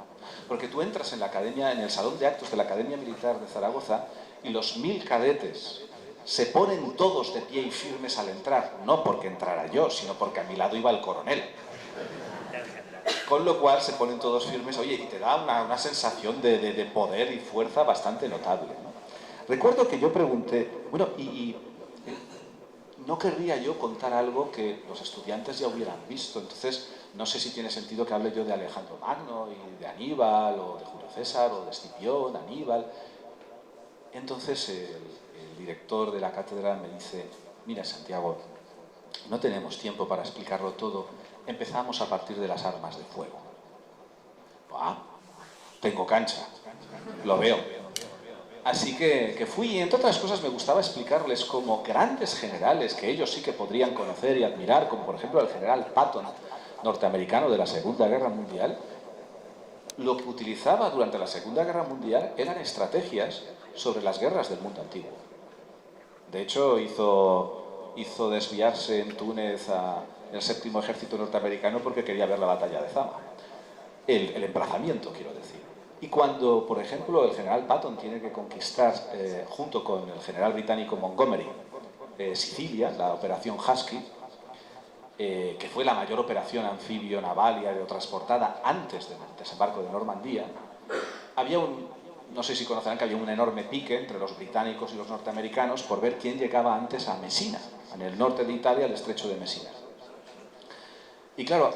Porque tú entras en la academia, en el salón de actos de la Academia Militar de Zaragoza y los 1000 cadetes se ponen todos de pie y firmes al entrar, no porque entrara yo, sino porque a mi lado iba el coronel. Con lo cual se ponen todos firmes, oye, y te da una sensación de poder y fuerza bastante notable, ¿no? Recuerdo que yo pregunté, bueno, no querría yo contar algo que los estudiantes ya hubieran visto, entonces no sé si tiene sentido que hable yo de Alejandro Magno y de Aníbal, o de Julio César, o de Escipión, Aníbal. Entonces el director de la cátedra me dice, mira Santiago, no tenemos tiempo para explicarlo todo, empezamos a partir de las armas de fuego. Ah, tengo cancha, lo veo. Así que fui, y entre otras cosas me gustaba explicarles como grandes generales que ellos sí que podrían conocer y admirar, como por ejemplo el general Patton, norteamericano de la Segunda Guerra Mundial, lo que utilizaba durante la Segunda Guerra Mundial eran estrategias sobre las guerras del mundo antiguo. De hecho, hizo desviarse en Túnez el séptimo ejército norteamericano porque quería ver la batalla de Zama. El emplazamiento, quiero decir. Y cuando, por ejemplo, el general Patton tiene que conquistar, junto con el general británico Montgomery, Sicilia, la operación Husky, que fue la mayor operación anfibio, naval y aerotransportada antes del desembarco de Normandía, había no sé si conocerán que había un enorme pique entre los británicos y los norteamericanos por ver quién llegaba antes a Messina, en el norte de Italia, al estrecho de Messina. Y claro,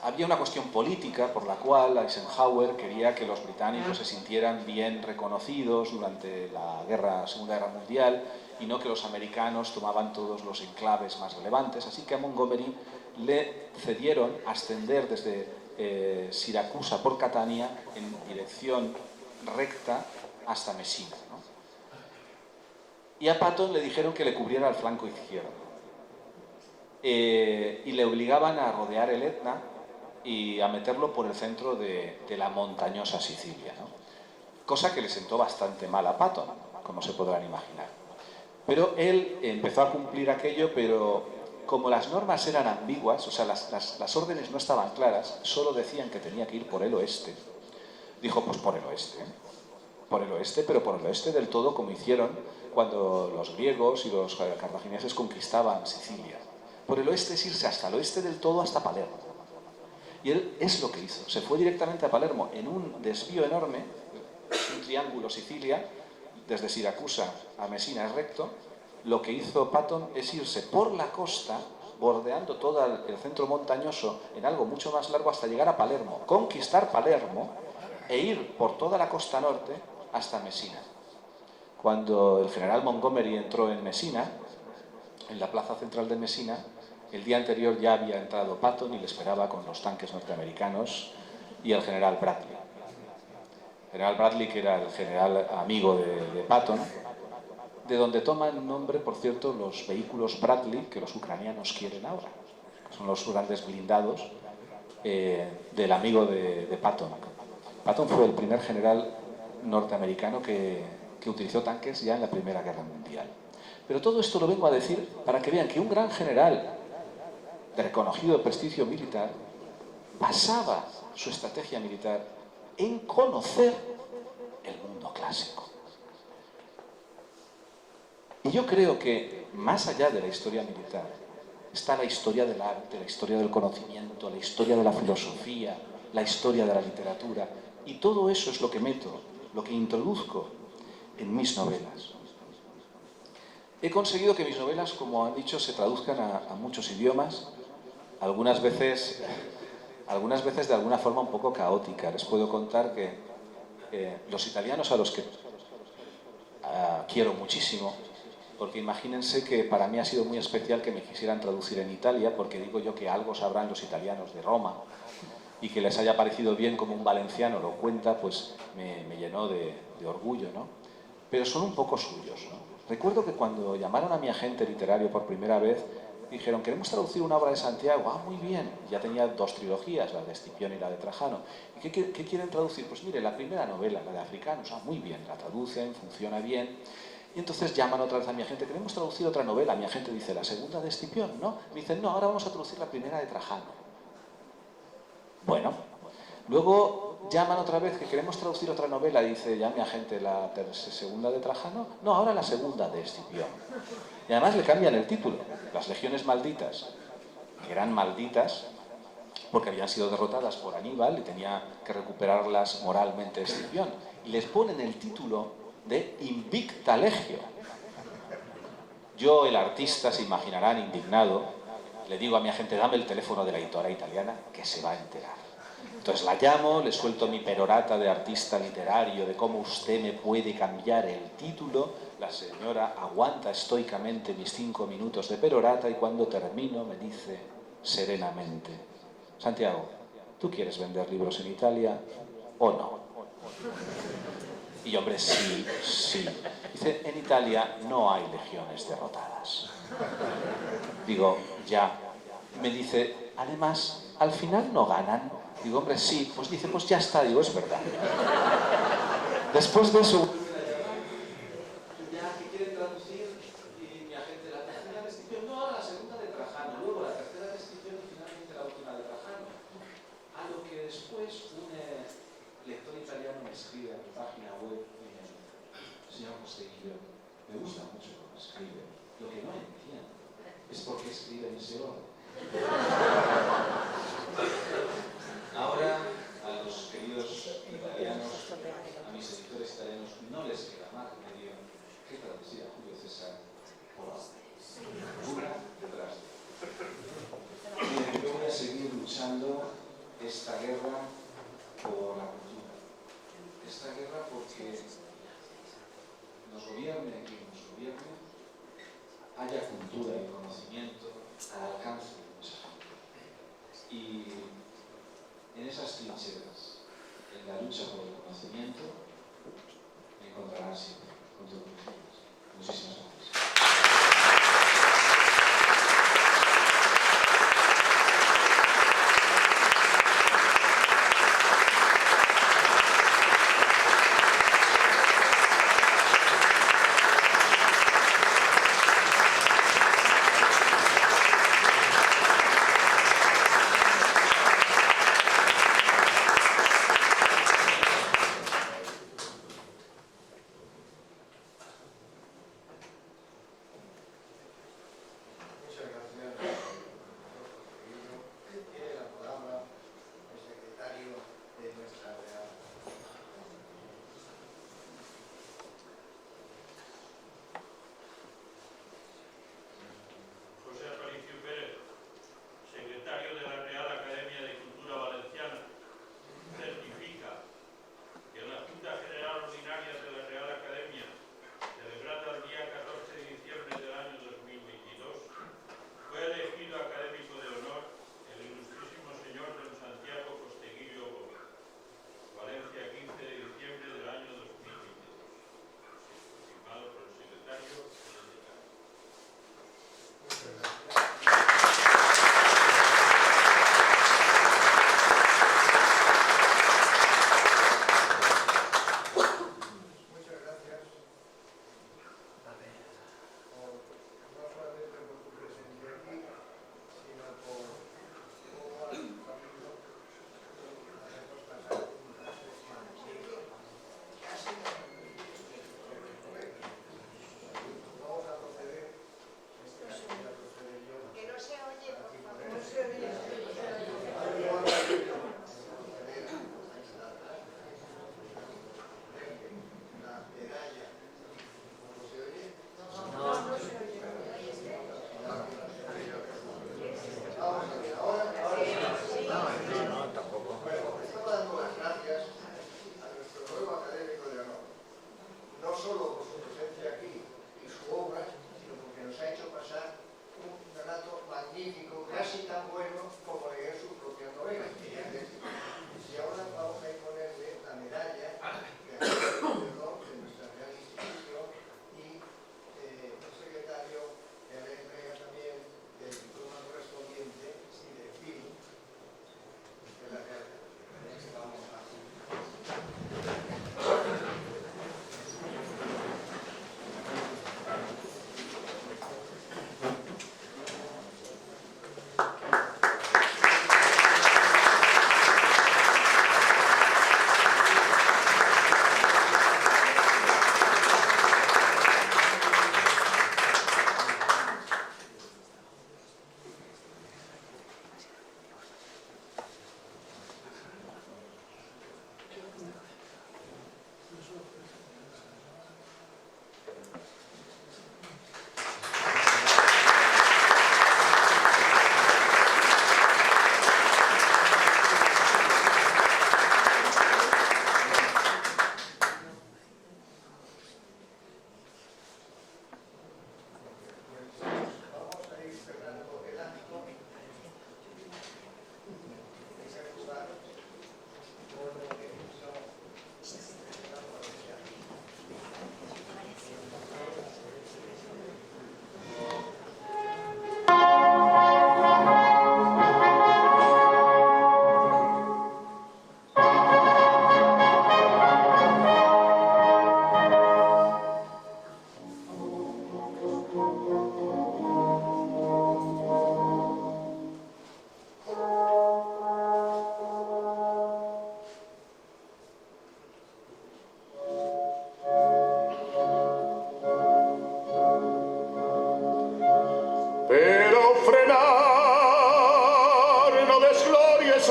había una cuestión política por la cual Eisenhower quería que los británicos se sintieran bien reconocidos durante la Segunda Guerra Mundial y no que los americanos tomaban todos los enclaves más relevantes. Así que a Montgomery le cedieron ascender desde Siracusa por Catania en dirección recta hasta Messina, ¿no? Y a Patton le dijeron que le cubriera el flanco izquierdo. Y le obligaban a rodear el Etna y a meterlo por el centro de la montañosa Sicilia, ¿no? Cosa que le sentó bastante mal a Patton, como se podrán imaginar. Pero él empezó a cumplir aquello, pero como las normas eran ambiguas, o sea, las órdenes no estaban claras, solo decían que tenía que ir por el oeste. Dijo, pues por el oeste, pero por el oeste del todo, como hicieron cuando los griegos y los cartagineses conquistaban Sicilia. Por el oeste es irse hasta el oeste del todo, hasta Palermo. Y él es lo que hizo. Se fue directamente a Palermo en un desvío enorme, un triángulo Sicilia, desde Siracusa a Messina es recto. Lo que hizo Patton es irse por la costa, bordeando todo el centro montañoso, en algo mucho más largo hasta llegar a Palermo, conquistar Palermo e ir por toda la costa norte hasta Messina. Cuando el general Montgomery entró en Messina, en la plaza central de Messina, el día anterior ya había entrado Patton y le esperaba con los tanques norteamericanos y el general Bradley. El general Bradley, que era el general amigo de Patton, de donde toman nombre, por cierto, los vehículos Bradley que los ucranianos quieren ahora. Son los grandes blindados del amigo de Patton. Patton fue el primer general norteamericano que utilizó tanques ya en la Primera Guerra Mundial. Pero todo esto lo vengo a decir para que vean que un gran general de reconocido prestigio militar basaba su estrategia militar en conocer el mundo clásico. Y yo creo que más allá de la historia militar está la historia del arte, la historia del conocimiento, la historia de la filosofía, la historia de la literatura, y todo eso es lo que meto, lo que introduzco en mis novelas. He conseguido que mis novelas, como han dicho, se traduzcan a muchos idiomas, algunas veces de alguna forma un poco caótica. Les puedo contar que los italianos, a los que quiero muchísimo, porque imagínense que para mí ha sido muy especial que me quisieran traducir en Italia, porque digo yo que algo sabrán los italianos de Roma, y que les haya parecido bien como un valenciano lo cuenta, pues me llenó de orgullo, ¿no? Pero son un poco suyos, ¿no? Recuerdo que cuando llamaron a mi agente literario por primera vez, dijeron, queremos traducir una obra de Santiago. Ah, muy bien. Ya tenía 2 trilogías, la de Escipión y la de Trajano. ¿Y qué quieren traducir? Pues mire, la primera novela, la de Africanos. Ah, muy bien, la traducen, funciona bien. Y entonces llaman otra vez a mi agente, queremos traducir otra novela. Mi agente dice, ¿la segunda de Escipión? ¿No? Me dicen, no, ahora vamos a traducir la primera de Trajano. Bueno, luego llaman otra vez que queremos traducir otra novela, dice ya mi agente, la segunda de Trajano, no, ahora la segunda de Escipión. Y además le cambian el título, Las Legiones Malditas, que eran malditas porque habían sido derrotadas por Aníbal y tenía que recuperarlas moralmente Escipión. Y les ponen el título de Invicta Legio. Yo, el artista, se imaginarán indignado, le digo a mi agente, dame el teléfono de la editora italiana que se va a enterar. Entonces la llamo, le suelto mi perorata de artista literario, de cómo usted me puede cambiar el título. La señora aguanta estoicamente mis 5 minutos de perorata y cuando termino me dice serenamente, Santiago, ¿tú quieres vender libros en Italia o no? Y yo, hombre, sí. Dice, en Italia no hay legiones derrotadas. Digo, ya. Me dice, además, al final no ganan. Digo, hombre, sí. Pues dice, pues ya está. Digo, es verdad. Después de eso... Ya, ¿qué quieren traducir? Y mi agente, la tercera de Escipión. No, ahora la segunda de Trajano. Luego la tercera de Escipión y finalmente la última de Trajano. A lo que después un lector italiano me escribe a mi página web, señor José Guillo, me gusta mucho cómo escribe. Lo que no entiendo es por qué escribe en ese orden. Ahora, a los queridos italianos, a mis editores italianos, no les queda más remedio que traducir a Julio César por orden. Una detrás de otra. que nos gobierne quien nos gobierne, haya cultura y conocimiento al alcance de mucha gente. Y en esas trincheras, en la lucha por el conocimiento, me encontrarán siempre, con todos ustedes. Muchísimas gracias.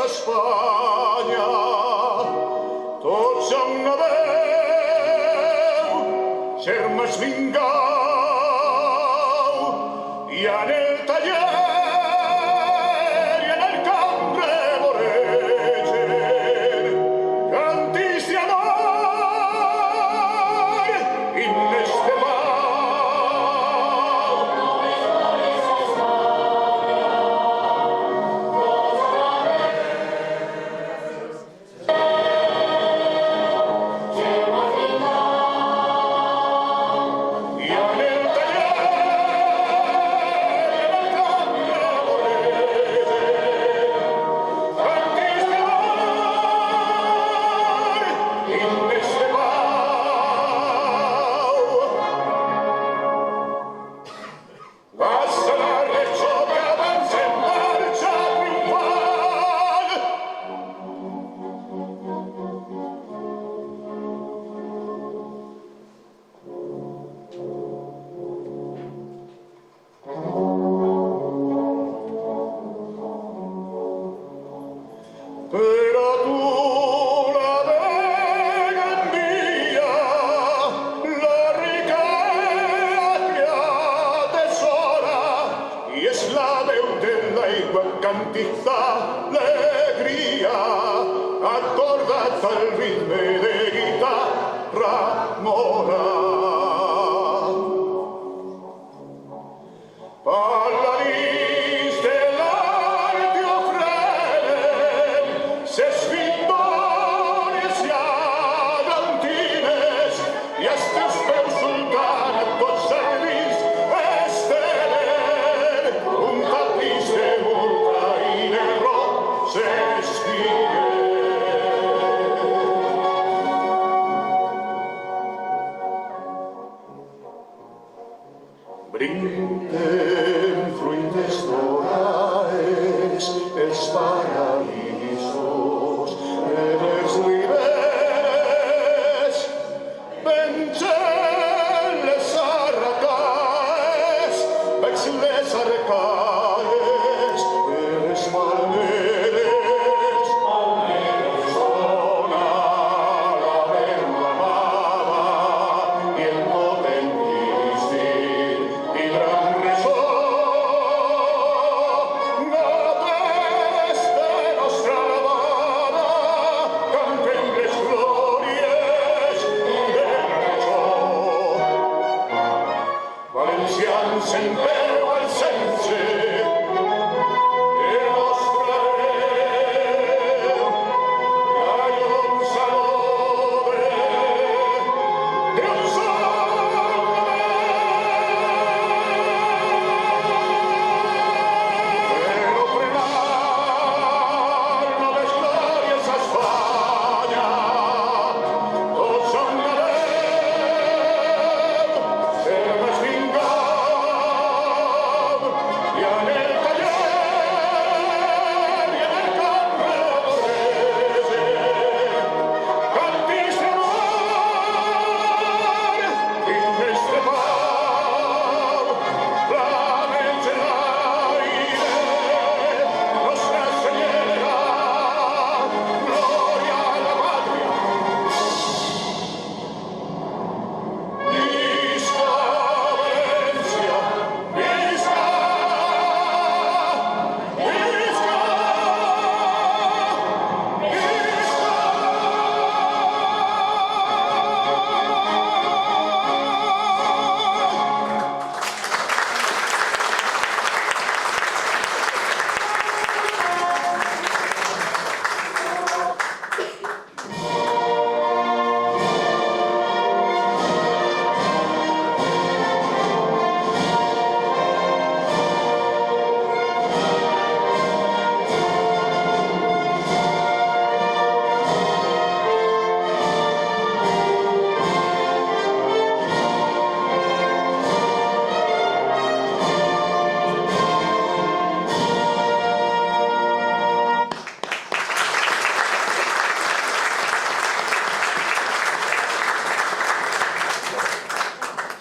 Espanya, tots som una veu, germans vingau, i en el taller i en el camp revoregen, cantis d'amor dicta alegría, acordata al ritmo de guitarra mora. Paladins dell'arte ofrenen, ses victòries i adantines, i els teus peus sultan a tots servis estelen, un tapís de murta i negro s'espiguen. Brinden fruites doraes els paradisos de les riberes, pengen les arracaes, veig les arracaes de les malveres, sona la derramada i el potentíssim i gran ressò. Notes de nostra alabada cantem les glòries de ressò. Valencians en peu al sense, el nostre Déu, gallom salode, Déu Però frenar noves glòries a Espanya, tots som de Déu, serves vingam, i en el taller i en el camp reborrese, cantis de mar, himnes de pau, flames en l'aire, Nostra Senyera, glòria a la pàtria. Visca València, visca! Visca!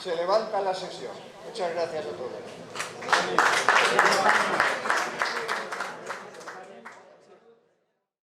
Se levanta la sesión. Muchas gracias a todos.